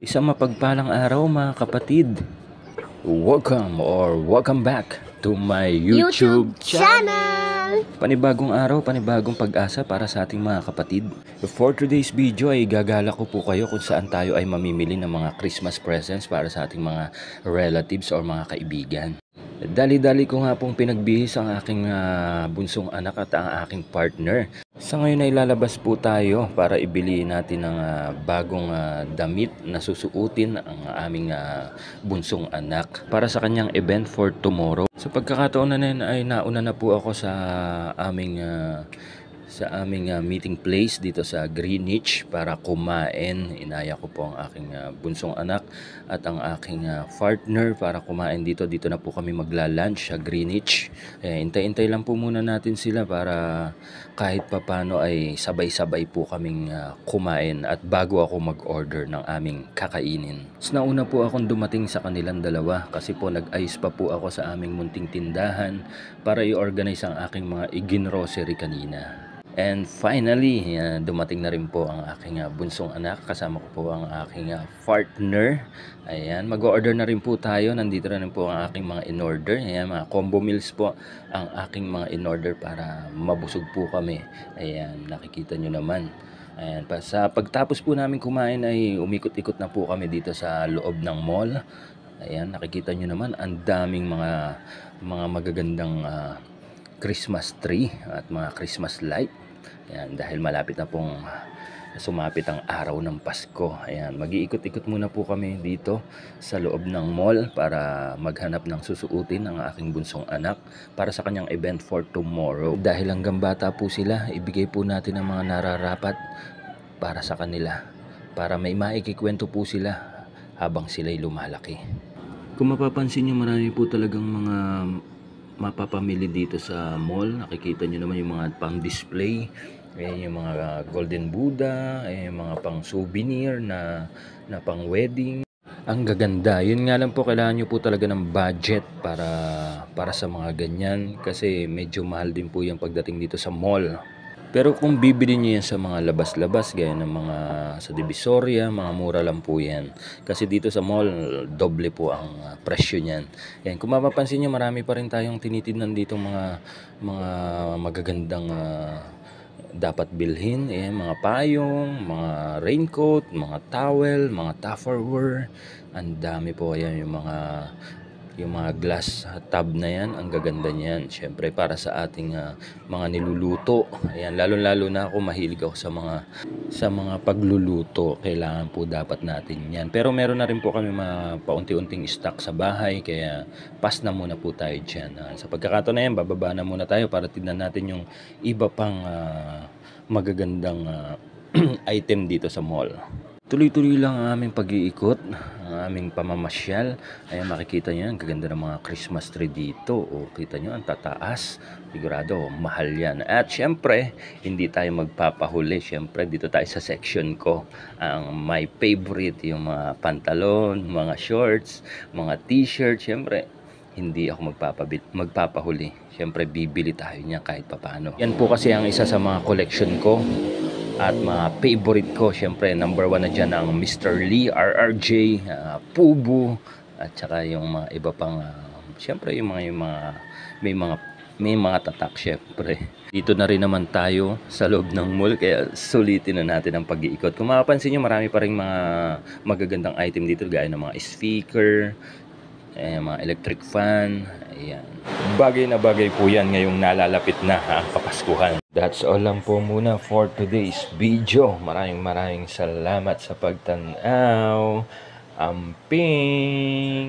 Isang mapagpalang araw mga kapatid. Welcome back to my YouTube channel. Panibagong araw, panibagong pag-asa para sa ating mga kapatid. For today's video ay gagala ko po kayo kung saan tayo ay mamimili ng mga Christmas presents para sa ating mga relatives or mga kaibigan. Dali-dali ko nga pong pinagbihis ang aking bunsong anak at ang aking partner. Sa ngayon ay lalabas po tayo para ibili natin ng bagong damit na susuotin ang aming bunsong anak para sa kanyang event for tomorrow. Sa pagkakataon na yan ay nauna na po ako sa aming meeting place dito sa Greenwich para kumain. Inaya ko po ang aking bunsong anak at ang aking partner para kumain dito. Dito na po kami magla-lunch sa Greenwich. Intay-intay lang po muna natin sila para kahit papano ay sabay-sabay po kaming kumain at bago ako mag-order ng aming kakainin. So, nauna po akong dumating sa kanilang dalawa kasi po nag-ayos pa po ako sa aming munting tindahan para i-organize ang aking mga grocery kanina. And finally, dumating na rin po ang aking bunsong anak. Kasama ko po ang aking partner. Ayan, mag-order na rin po tayo. Nandito na rin po ang aking mga in-order. Ayan, mga combo meals po ang aking mga in-order para mabusog po kami. Ayan, nakikita nyo naman. Ayan, sa pagtapos po namin kumain ay umikot-ikot na po kami dito sa loob ng mall. Ayan, nakikita nyo naman ang daming mga magagandang Christmas tree at mga Christmas light. Ayan, dahil malapit na pong sumapit ang araw ng Pasko. Ayan, mag-iikot-ikot muna po kami dito sa loob ng mall para maghanap ng susuotin ng aking bunsong anak para sa kanyang event for tomorrow. Dahil hanggang bata po sila, ibigay po natin ang mga nararapat para sa kanila para may maikikwento po sila habang sila'y lumalaki. Kung mapapansin nyo, marami po talagang mga mapapamili dito sa mall. Nakikita nyo naman yung mga pang display, yung mga golden Buddha, yung mga pang souvenir na pang wedding. Ang gaganda. Yun nga lang po, kailangan nyo po talaga ng budget para sa mga ganyan kasi medyo mahal din po yung pagdating dito sa mall. Pero kung bibili niyo yan sa mga labas-labas, gaya ng mga sa Divisoria, mga mura lang po yan. Kasi dito sa mall, doble po ang presyo niyan. Yan, kung mapapansin niyo, marami pa rin tayong tinitingnan dito mga magagandang dapat bilhin. Mga payong, mga raincoat, mga towel, mga Tupperware. Ang dami po yan, yung mga glass tub na yan, ang gaganda niyan. Syempre para sa ating mga niluluto. Ayan, lalo na ako, mahilig ako sa mga pagluluto. Kailangan po dapat natin yan. Pero meron na rin po kami mga paunti-unting stock sa bahay, kaya pass na muna po tayo dyan. Sa pagkakataon na yan, bababa na muna tayo para tignan natin yung iba pang magagandang item dito sa mall. Tuloy-tuloy lang ang aming pag-iikot, ang aming pamamasyal. Ayan, makikita nyo, ang gaganda ng mga Christmas tree dito. O, kita nyo, ang tataas. Sigurado, mahal yan. At syempre, hindi tayo magpapahuli. Syempre, dito tayo sa section ko. Ang my favorite, yung mga pantalon, mga shorts, mga t-shirt. Syempre, hindi ako magpapahuli. Syempre, bibili tayo niya kahit papano. Yan po kasi ang isa sa mga collection ko at mga favorite ko. Syempre, number 1 na dyan ang Mr. Lee, RRJ, Pubu, at saka yung mga iba pang syempre yung mga may mga tatak. Syempre, dito na rin naman tayo sa loob ng mall, kaya sulitin na natin ang pag-iikot. Kung mapapansin nyo, marami pa rin mga magagandang item dito, gaya ng mga speaker, mga electric fan. Ayan, bagay na bagay po yan ngayong nalalapit na ang Kapaskuhan. That's all lang po muna for today's video. Maraming salamat sa pagtanaw. Amping!